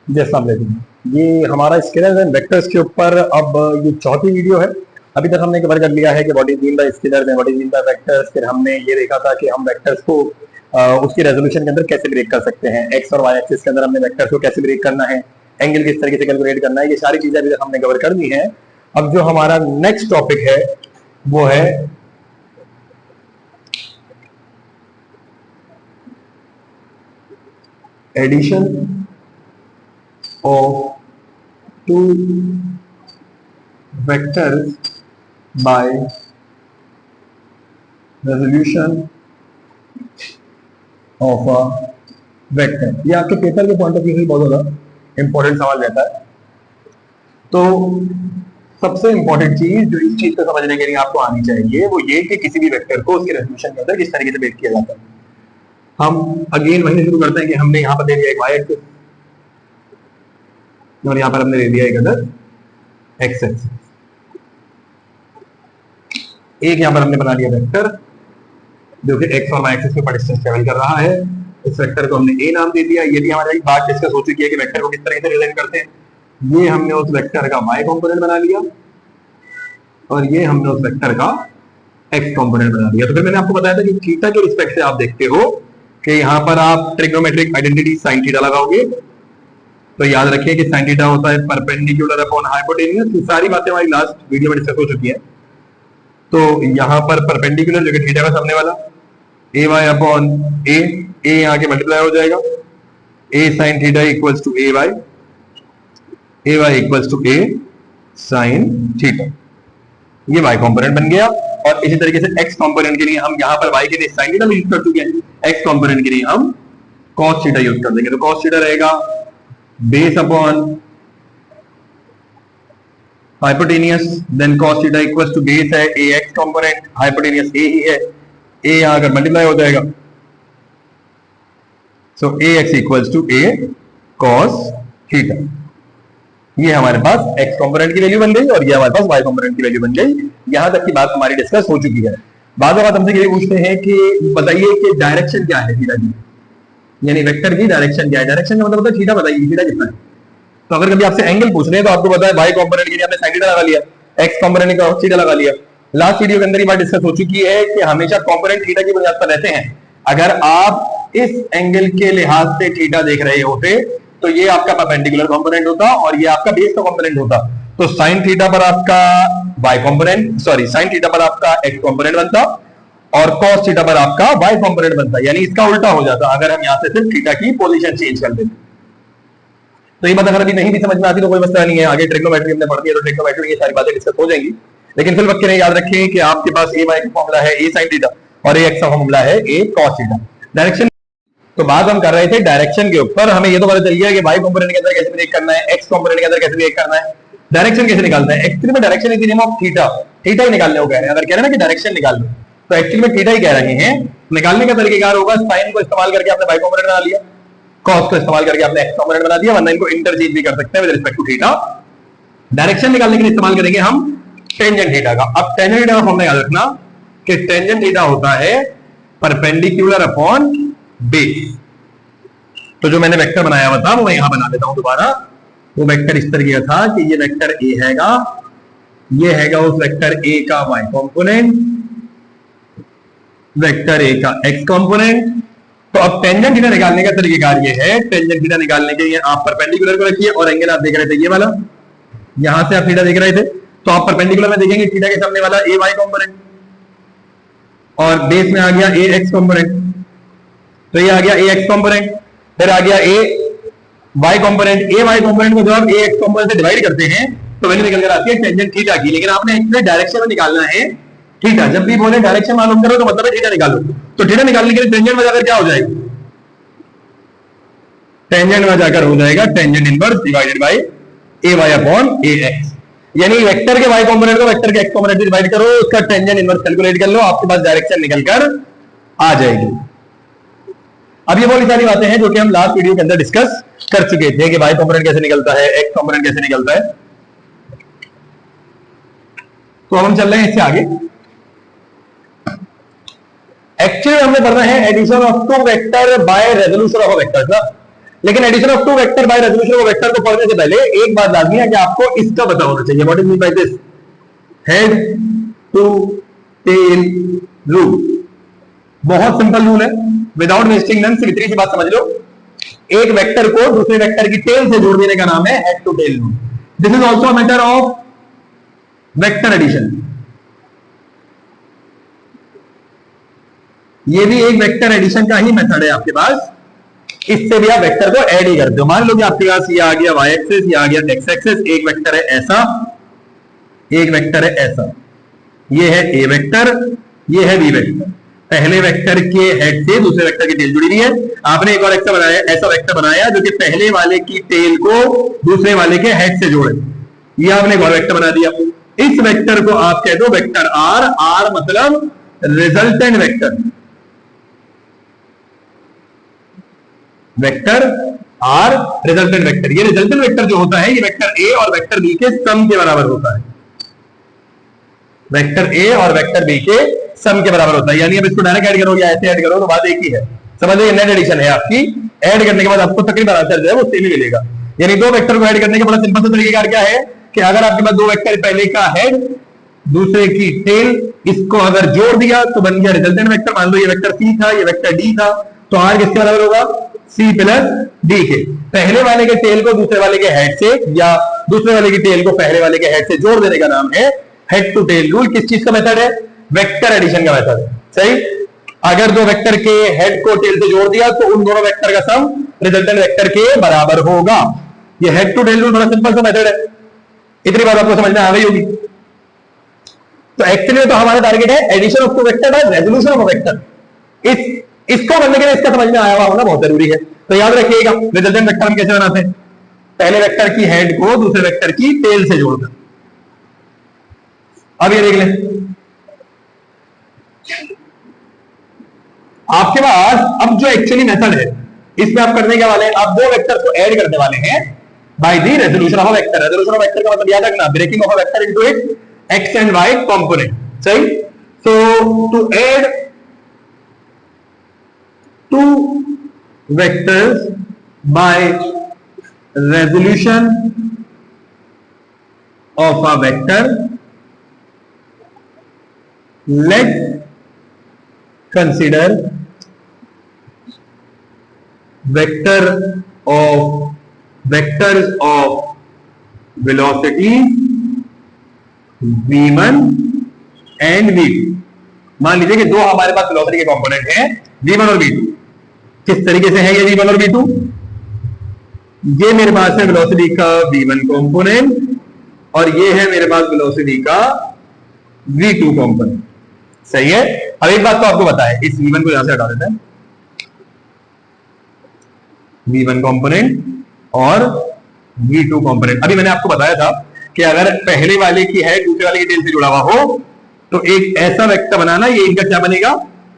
जी अस्सलाम वालेकुम। ये हमारा स्केलर एंड वेक्टर्स के ऊपर अब ये चौथी वीडियो है। अभी तक हमने कवर कर लिया है कि what is mean bye scalar and what is mean bye vectors. फिर हमने ये देखा था कि हम वेक्टर्स को उसकी रेजोल्यूशन के अंदर कैसे ब्रेक कर सकते हैं। एक्स और वाई एक्सिस के अंदर हमने वेक्टर्स को कैसे ब्रेक करना है, एंगल किस तरीके से कैलकुलेट करना है, ये सारी चीजें अभी तक हमने कवर कर ली है। अब जो हमारा नेक्स्ट टॉपिक है वो है addition of two vectors by resolution of a vector। ये आपके पेपर के पॉइंट ऑफ व्यू से बहुत ज्यादा इंपॉर्टेंट सवाल रहता है। तो सबसे इंपॉर्टेंट चीज जो इस चीज को समझने के लिए आपको आनी चाहिए वो ये कि किसी भी वेक्टर को उसके रेजोल्यूशन के अंदर किस तरीके से ब्रेक किया जाता है। हम अगेन वहीं शुरू करते हैं कि हमने यहां पर दे दिया एक वाई एक्सिस और यहां पर हमने ले लिया एक अदर एक्स एक्सिस। एक यहां पर हमने बना लिया वेक्टर जो कि एक्स और वाई एक्सिस के ऊपर डिस्टेंस ट्रेवल कर रहा है। इस वेक्टर को हमने ए नाम दे दिया। ये भी हमारी बात डिस्कस हो चुकी है कि वेक्टर को किस तरह से रिप्रेजेंट करते हैं। ये हमने उस वेक्टर का वाई कंपोनेंट बना लिया और ये हमने उस वेक्टर का एक्स कंपोनेंट बना लिया। तो फिर मैंने आपको बताया था कि थीटा के रिस्पेक्ट से आप देखते हो कि यहां पर आप ट्रिग्नोमेट्रिक आइडेंटिटी साइन थीटा लगाओगे। तो याद रखिए कि साइन थीटा होता है परपेंडिकुलर अपॉन हाइपोटेन्यूस। ये सारी बातें हमारी लास्ट वीडियो में डिस्कस हो चुकी है। तो यहां पर परपेंडिकुलर जो कि थीटा का सामने वाला ए वाई अपॉन ए यहां के मल्टीप्लाई हो जाएगा। A sine theta equals to A y equals to A sine theta. ये वाई कंपोनेंट बन गया। और इसी तरीके से एक्स कंपोनेंट के लिए हम यहां पर वाई के लिए साइन थीटा यूज कर चुके हैं। एक्स कंपोनेंट के लिए हम कॉस थीटा यूज कर देंगे। तो कॉस थीटा रहेगा base upon hypotenuse, then cos theta equals to base है A x component, hypotenuse A ही है, ए यहां अगर मल्टीप्लाई हो जाएगा so A x equals to A cos theta. ये हमारे पास एक्स कंपोनेंट की वैल्यू बन गई और ये हमारे पास वाई कंपोनेंट की वैल्यू बन गई। यहां तक की बात हमारी डिस्कस हो चुकी है। बाद में हमसे ये पूछते हैं कि बताइए कि डायरेक्शन क्या है थीटा की, यानी वेक्टर की डायरेक्शन क्या है। डायरेक्शन का मतलब होता है थीटा बताइए, थीटा कितना है। तो अगर कभी आपसे एंगल पूछ रहे हैं तो आपको पता है वाई कंपोनेंट के लिए आपने साइन थीटा लगा लिया, एक्स कंपोनेंट का थीटा लगा लिया। लास्ट वीडियो के अंदर ये बात डिस्कस हो चुकी है कि हमेशा कंपोनेंट थीटा की बुनियाद पर रहते हैं। अगर आप इस एंगल के लिहाज से थीटा देख रहे होते तो ये आपका परपेंडिकुलर कंपोनेंट होता और ये आपका बेस का कंपोनेंट होता। तो साइन थीटा पर आपका Y component, sorry sine theta पर आपका एक्स कंपोनेंट बनता और cos थीटा पर आपका y कंपोनेंट बनता है। यानी इसका उल्टा हो जाता अगर हम यहां से सिर्फ थीटा की पोजीशन चेंज कर देते। तो ये बात अगर अभी नहीं भी समझ में आती तो कोई मसला नहीं है, आगे ट्रिग्नोमेट्री हमने पढ़ दी है तो ट्रिग्नोमेट्री में ये सारी बातें डिस्कस हो जाएंगी। लेकिन फिर वक्त याद रखें कि आपके पास ए वाई का फॉर्मूला है ए साइन थीटा और ए एक्स का फॉर्मूला है ए cos थीटा। डायरेक्शन तो बात हम कर रहे थे डायरेक्शन के ऊपर। हमें ये तो पता चल गया कि y कंपोनेंट के अंदर कैसे ब्रेक करना है, x कंपोनेंट के अंदर कैसे ब्रेक करना है, डायरेक्शन कैसे निकालना है। एक्चुअली में direction is the name of theta, theta ही निकालने को कह रहे हैं। अगर कह रहे हैं ना कि डायरेक्शन निकाल लो तो एक्चुअली में थीटा ही कह रहे हैं। निकालने का तरीकेकार होगा साइन को इस्तेमाल करके आपने y कंपोनेंट बना लिया, cos को इस्तेमाल करके आपने x कंपोनेंट बना दिया, वरना इनको इंटरचेंज भी कर सकते हैं with respect to theta. Direction निकालने के लिए इस्तेमाल करेंगे हम टेंजेंट थीटा का। अब टेंजेंट थीटा का फॉर्मूला याद रखना कि टेंजेंट थीटा होता है परपेंडिकुलर अपॉन बेस। तो जो मैंने वेक्टर बनाया हुआ था वो मैं यहां बना देता हूं दोबारा। वो वेक्टर इस तरीके का था कि ये वेक्टर ए हैगा, ये हैगा उस वेक्टर ए का वाई कंपोनेंट, वेक्टर ए का एक्स कंपोनेंट। तो अब टेंजेंट थीटा निकालने का तरीकेकार ये है, टेंजेंट थीटा निकालने के लिए आप परपेंडिकुलर को रखिए और एंगल आप देख रहे थे ये वाला, यहां से आप थीटा देख रहे थे तो आप परपेंडिकुलर में देखेंगे थीटा के सामने वाला ए वाई कंपोनेंट और बेस में आ गया ए एक्स कंपोनेंट। तो ये आ गया ए एक्स कंपोनेंट, फिर आ गया ए वाई कंपोनेंट। ए वाई कंपोनेंट को जब आप ए एक्स कंपोनेंट से डिवाइड करते हैं तो वैल्यू निकल कर आती है टेंजेंट थीटा की। लेकिन आपने एक्चुअली डायरेक्शन में निकालना है थीटा। जब भी बोले डायरेक्शन मालूम करो तो मतलब है थीटा निकालो। तो थीटा निकालने के लिए टेंजेंट में जाकर क्या हो जाएगा, टेंजेंट में जाकर हो जाएगा tangent inverse divided by A Y upon A X. यानी वेक्टर के वाई कंपोनेंट को वेक्टर के एक्स कंपोनेंट से डिवाइड करो, उसका टेंजेंट इनवर्स कैलकुलेट कर लो, आपके पास डायरेक्शन निकलकर आ जाएगी। अब ये बहुत सारी बातें हैं जो कि हम लास्ट वीडियो के अंदर डिस्कस कर चुके थे कि वाई कंपोनेंट कैसे निकलता है, एक्स कंपोनेंट कैसे निकलता है। तो हम चल रहे हैं इससे आगे। एक्चुअली हमने पढ़ना है addition of two vector by resolution of vectors ना। लेकिन addition of two vector by resolution of vector को पढ़ने से पहले एक बात लाजमी है कि आपको इसका पता होना चाहिए। What is mean by this? Head to tail rule. बहुत सिंपल रूल है, विदाउट वेस्टिंग टाइम सिर्फ इतनी सी बात समझ लो, एक वेक्टर को दूसरे वेक्टर की टेल से जोड़ देने का नाम है head to tail rule. This is also matter of vector addition. ये भी एक वेक्टर एडिशन का ही मेथड है आपके पास। इससे भी आप वेक्टर को ऐड ही करते हो। मान लो कि आपके पास ये आ गया वाई एक्सेस, ये आ गया एक्स एक्सेस, एक वेक्टर है ऐसा, एक वेक्टर है ऐसा, ये है ए वेक्टर, ये है बी वेक्टर। पहले वेक्टर के हेड से दूसरे वेक्टर की टेल जुड़ी हुई है। आपने एक और ऐसा वेक्टर बनाया जो कि पहले वाले की टेल को दूसरे वाले के हेड से जोड़े। ये आपने एक और वेक्टर बना दिया। इस वेक्टर को आप कह दो वेक्टर आर। आर मतलब resultant vector. Vector are resultant vector. ये रिजल्टेंट वेक्टर जो होता है ये वेक्टर ए और वेक्टर बी के सम के बराबर होता है। वेक्टर ए और वेक्टर बी के सम के बराबर होता है। यानी अब इसको डायरेक्ट ऐड करोगे, ऐसे ऐड करो तो बात एक ही है। समझ लो नेट एडिशन है आपकी। ऐड करने के बाद आपको तकरीबन आंसर जो है वो सेम ही मिलेगा। यानी दो वेक्टर को ऐड करने का बड़ा सिंपल सा तरीका क्या है कि अगर आपके पास दो वेक्टर, पहले का हेड दूसरे की टेल, इसको अगर जोड़ दिया तो बन गया रिजल्टेंट वेक्टर। मान लो ये वेक्टर सी था, ये वेक्टर डी था, तो आर किसके बराबर होगा? सी प्लस डी के। पहले वाले के टेल को दूसरे वाले के हेड से या दूसरे वाले की टेल को पहले वाले के हेड से जोड़ देने का नाम है हेड टू टेल रूल। किस चीज का मेथड है? वेक्टर एडिशन का मेथड है। सही। अगर दो वेक्टर के हेड को टेल से जोड़ दिया तो उन दोनों वेक्टर का सम रिजल्टेंट वेक्टर के बराबर होगा। ये हेड टू टेल रूल बड़ा सिंपल सा मेथड है। इतनी बात आपको समझ में आ गई होगी। तो एक्चुअली तो हमारा टारगेट है addition of two vector by resolution of vector. इसको बनने के लिए इसका समझ में आया हुआ होना बहुत जरूरी है। तो याद रखिएगा रिजल्टेंट वेक्टर हम कैसे बनाते हैं? पहले वेक्टर की हेड को दूसरे वेक्टर की टेल से जोड़कर। अब ये देख लें, आपके पास अब जो एक्चुअली मेथड है इसमें आप करने के वाले हैं, आप दो वेक्टर को ऐड करने वाले हैं by the resolution of vector. Resolution of vector का मतलब याद रखना, breaking of vector into its x and y component. सही। So to add two vectors by resolution of a vector, let's consider vectors of velocity v1 and v2। मान लीजिए कि दो हमारे पास वेलोसिटी के कंपोनेंट हैं v1 और v2। किस तरीके से है ये v1 और v2? ये मेरे पास है वेलोसिटी का v1 कंपोनेंट और ये है मेरे पास वेलोसिटी का v2 कंपोनेंट। सही है। अब एक बात तो आपको पता है, इस v1 को यहां से हटा देते हैं, v1 कंपोनेंट और v2 कंपोनेंट। अभी मैंने आपको बताया था कि अगर पहले वाले की है दूसरे वाले की टेल से जुड़ा हुआ हो तो एक ऐसा वेक्टर बनाना, ये इनका क्या बनेगा?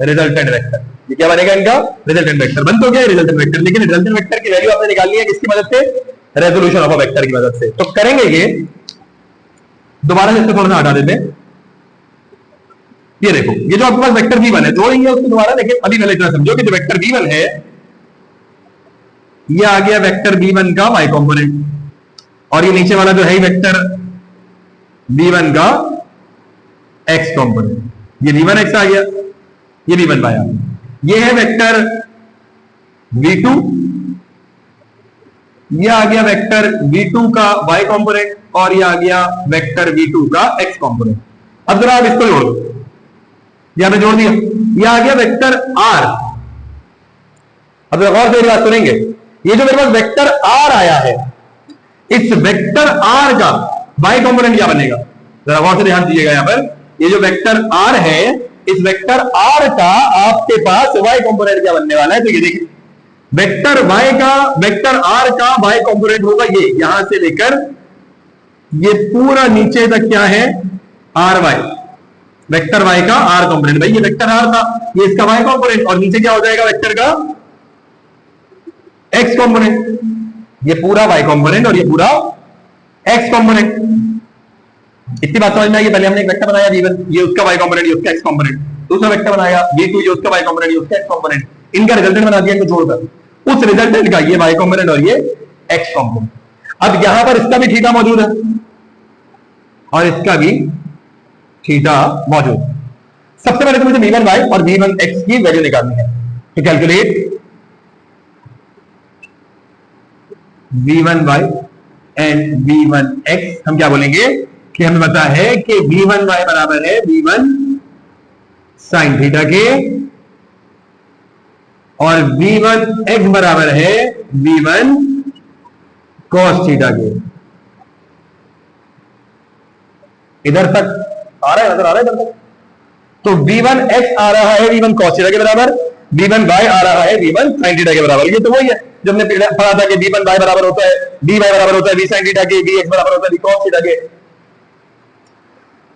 Resultant vector. ये क्या बनेगा इनका? Resultant vector. बन तो गया रिजल्टेंट वेक्टर, लेकिन रिजल्टेंट वेक्टर की वैल्यू आपने निकालनी है किसकी मदद से? रेजोल्यूशन ऑफ अ वेक्टर की मदद से। तो करेंगे ये, दोबारा इसको थोड़ा सा हटा देते हैं। ये देखो, ये जो आपके पास वेक्टर v1 है, जोड़ेंगे उसको दोबारा। लेकिन अभी पहले इतना समझो कि जो वेक्टर v1 है ये आ गया वेक्टर v1 का y कंपोनेंट, और ये नीचे वाला जो है वेक्टर v1 का x कंपोनेंट। ये v1 x आ गया, ये v1 y आ गया। ये है वेक्टर v2, ये आ गया वेक्टर v2 का y कंपोनेंट, और ये आ गया वेक्टर v2 का x कंपोनेंट। अब जरा आप इसको जोड़ दो, यहां पे जोड़ दिया, ये आ गया वेक्टर r। अब गौर से बात सुनेंगे, ये जो मेरे पास वेक्टर r आया है, इस वेक्टर r का y कंपोनेंट क्या बनेगा? जरा गौर से ध्यान दीजिएगा। यहां पर ये जो वेक्टर r है, इस वेक्टर r का आपके पास y कंपोनेंट क्या बनने वाला है? तो ये देखिए, वेक्टर r का y कंपोनेंट होगा ये, यहां से लेकर ये पूरा नीचे तक क्या है? ry। वेक्टर y का r कंपोनेंट, भाई ये वेक्टर r था, ये इसका y कंपोनेंट, और नीचे क्या हो जाएगा वेक्टर का x कंपोनेंट। ये पूरा y कंपोनेंट और ये पूरा x कंपोनेंट। इतनी बात समझ में आई? पहले हमने एक वेक्टर बनाया v1, ये उसका y कंपोनेंट, ये उसका x कंपोनेंट। दूसरा वेक्टर बनाया v2, ये उसका y कंपोनेंट, ये उसका x कंपोनेंट। इनका रिजल्टेंट बना दिया इनको जोड़कर। उस रिजल्टेंट का ये वाई कॉम्पोनेंट और ये एक्स कॉम्पोनेंट। अब यहां पर इसका भी थीटा मौजूद है और इसका भी थीटा मौजूद है। सबसे पहले तो मुझे v1y और v1x की वैल्यू निकालनी है, तो कैलकुलेट v1y एंड v1x। हम क्या बोलेंगे कि हमें पता है कि v1y बराबर है v1 साइन थीटा के और v1x बराबर है v1 कॉस थीटा के। इधर तक आ रहा है, नजर आ रहा है इधर तक? तो v1x आ रहा है v1 cos थीटा के बराबर, v1y आ रहा है v1 sin थीटा के बराबर। ये तो वही है जब हमने पढ़ा था कि v1y बराबर होता है dy बराबर होता है v sin थीटा के, vx बराबर होता है v cos थीटा के।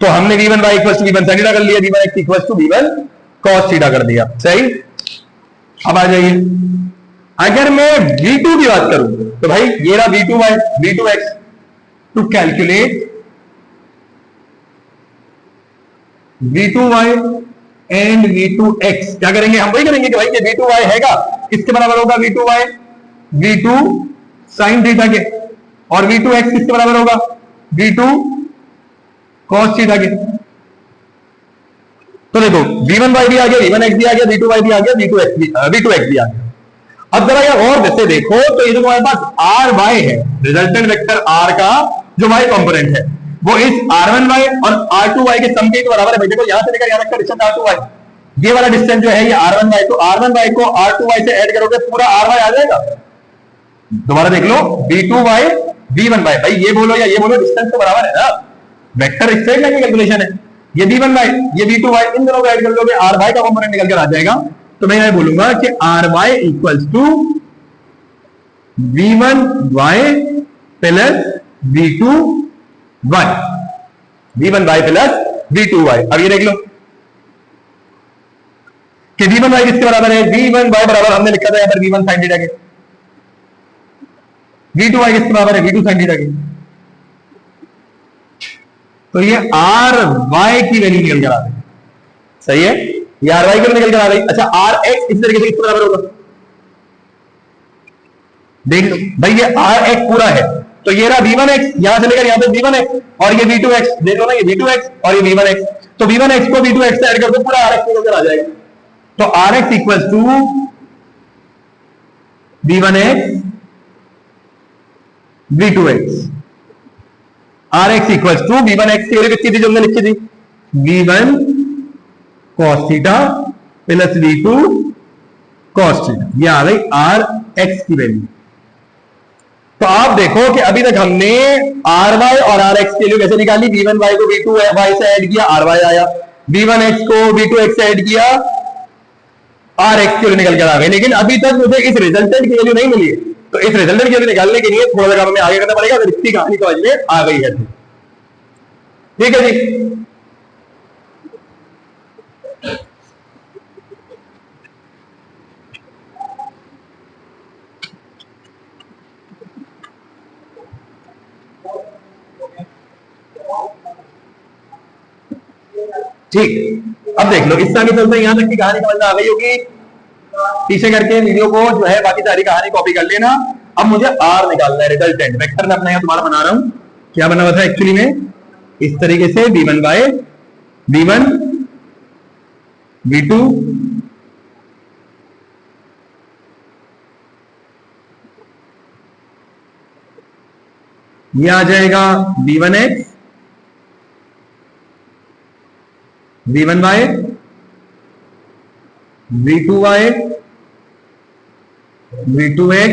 तो हमने v1y equal to v1 sin theta कर लिया, v1x equal to v1 cos theta कर दिया। सही। अब आ जाइए, अगर मैं v2 की बात करूं तो भाई ये रहा v2y v2x। To calculate v2y and v2x क्या करेंगे? हम वही करेंगे कि भाई ये v2y हैगा, किसके बराबर होगा? v2y v2 sin थीटा के, और v2x किसके बराबर होगा? v2 cos थीटा के। तो देखो v1y भी आ गया, v1x भी आ गया, v2y भी आ गया, v2x भी आ गया। अब जरा यार और जैसे देखो तो ये जो हमारे पास ry है, रिजल्टेंट वेक्टर r का जो y कंपोनेंट है वो इस r1y और r2y के सम के बराबर है। देखो यहां से लेकर यहां तक का डिस्टेंस r2y, ये वाला डिस्टेंस जो है ये r1y, तो r1y को r2y से ऐड करोगे पूरा ry आ जाएगा। दोबारा देख लो v2y v1y, भाई ये बोलो या ये बोलो डिस्टेंस तो बराबर है ना, वेक्टर स्ट्रेट लाइन की कैलकुलेशन है। ये v1y ये v2y, इन दोनों को ऐड कर लोगे ry का कंपोनेंट निकल कर आ जाएगा। तो मैं यह बोलूंगा कि ry equals to v1y plus v2y, v1y plus v2y। अब ये देख लो कि v1y किसके बराबर है? v1y बराबर हमने लिखा था यहां पर v1 sin थीटा के, v2y किसके बराबर है? v2 sin थीटा के। तो ये ry की वैल्यू निकल कर आ रही है। सही है, ये ry की वैल्यू निकल कर आ रही। अच्छा rx इस तरीके से किसके बराबर होगा? देख लो भाई ये rx पूरा है, तो ये रहा v1x, यहां से लेकर यहां तक v1x, और ये v2x, देख लो ना ये v2x और ये v1x। तो v1x को v2x से ऐड कर दो, पूरा rx निकल कर आ जाएगा। तो rx equals to v1x v2x, rx equals to v1x की वैल्यू कितनी थी जो हमने लिखी थी? v1 cos theta plus v2 cos theta, ये आ गई rx की वैल्यू। तो आप देखो कि अभी तक हमने ry और rx की वैल्यू कैसे निकाली? v1y को v2y से ऐड किया, ry आया, v1x को v2x से ऐड किया, rx की वैल्यू निकल कर आ गई। लेकिन अभी तक मुझे इस रिजल्टेंट की वैल्यू नहीं मिली है, तो इस रिजल्टेंट की वैल्यू निकालने के लिए थोड़ा सा काम हमें आगे करना पड़ेगा। अगर इतनी कहानी समझ में आ गई है, ठीक है जी। ठीक, अब देख लो इस तरह चलते यहां तक की कहानी समझ में आ गई होगी। पीछे करके वीडियो को जो है बाकी सारी कहानी कॉपी कर लेना। अब मुझे आर निकालना है, रिजल्टेंट वेक्टर मैं अपना यहां तुम्हारा बना रहा हूं। क्या बना हुआ था एक्चुअली में इस तरीके से v1y v1 v2 ये आ जाएगा v1x v1y v2y v2x,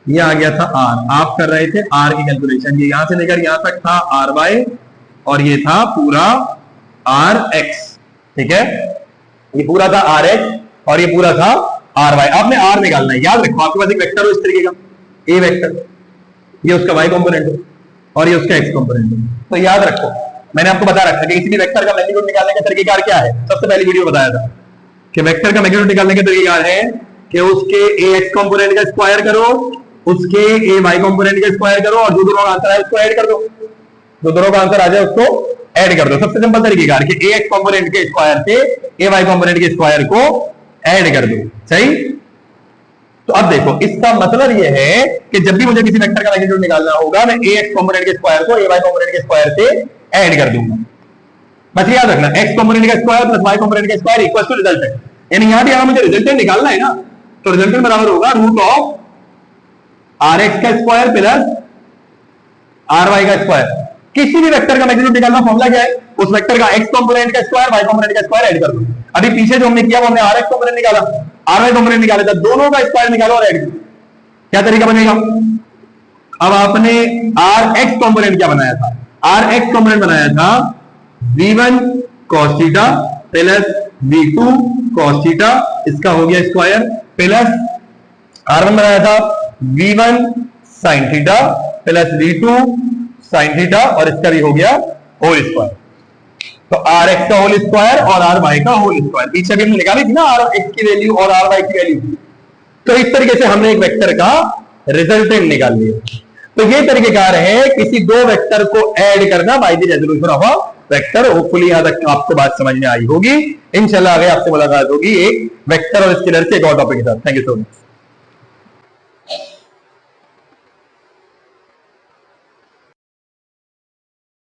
ये आ गया था r। आप कर रहे थे r की कैलकुलेशन, ये यहां से लेकर यहां तक था ry और ये था पूरा rx। ठीक है, ये पूरा था rx और ये पूरा था ry। आपने r निकालना है, याद रखो आपके पास एक वेक्टर हो इस तरीके का, a वेक्टर, ये उसका y कंपोनेंट है और ये उसका x कंपोनेंट है। तो याद रखो मैंने आपको बता रखा कि किसी भी वेक्टर का मैग्नीट्यूड निकालने का तरीकेकार क्या है। सबसे पहली वीडियो बताया था कि वेक्टर का मैग्नीट्यूड निकालने का तरीकेकार है कि उसके ax कंपोनेंट का स्क्वायर करो, उसके ay कंपोनेंट का स्क्वायर करो और जो दोनों का आंसर है उसको ऐड कर दो, जो दोनों का आंसर आ जाए उसको ऐड कर दो। सबसे सिंपल तरीकेकार कि ax कंपोनेंट के स्क्वायर से ay कंपोनेंट के स्क्वायर को ऐड कर दो। सही, तो अब देखो इसका मतलब यह है कि जब भी मुझे किसी वेक्टर का मैग्नीट्यूड निकालना होगा मैं ए एक्स कॉम्पोनेंट के स्क्वायर को ए वाई कॉम्पोनेंट के स्क्वायर से ऐड कर दूंगा। बस याद रखना एक्स कॉम्पोनेंट का स्क्वायर प्लस वाई कॉम्पोनेंट का स्क्वायर इक्वल टू रिजल्टेंट, यानी यहां भी अगर मुझे रिजल्टेंट निकालना है ना तो रिजल्टेंट बराबर होगा रूट ऑफ आर एक्स का स्क्वायर प्लस आर वाई का स्क्वायर। किसी भी वेक्टर का मैग्नीट्यूड निकालना फॉर्मूला क्या है, उस वेक्टर का एक्स कॉम्पोनेंट का स्क्वायर वाई कॉम्पोनेंट का स्क्वायर ऐड कर दो। अभी पीछे जो हमने किया वो हमने आर एक्स कॉम्पोनेंट निकाला, आर वाई कॉम्पोनेंट निकाला था, दोनों का स्क्वायर निकालो और ऐड करो। क्या तरीका बनेगा, अब आपने आर एक्स कॉम्पोनेंट क्या बनाया था, आर एक्स कॉम्पोनेंट बनाया था v1 cos theta plus v2 cos theta, इसका हो गया स्क्वायर, प्लस r1 बनाया था v1 sin theta plus v2 sin theta और इसका भी हो गया होल स्क्वायर। तो आर एक्स का होल स्क्वायर और आर वाई का होल स्क्वायर, पीछे भी हमने निकाली थी ना आर एक्स की वैल्यू और आर वाई की वैल्यू। तो इस तरीके से हमने एक वेक्टर का रिजल्टेंट निकाल लिया। तो ये तरीकेकार है किसी दो वेक्टर को ऐड करना bye the resolution of a vector. Hopefully यहां तक आपको बात समझ में आई होगी। इंशाल्लाह आगे आपसे मुलाकात होगी एक वेक्टर और स्केलर के एक और टॉपिक के साथ। Thank you so much.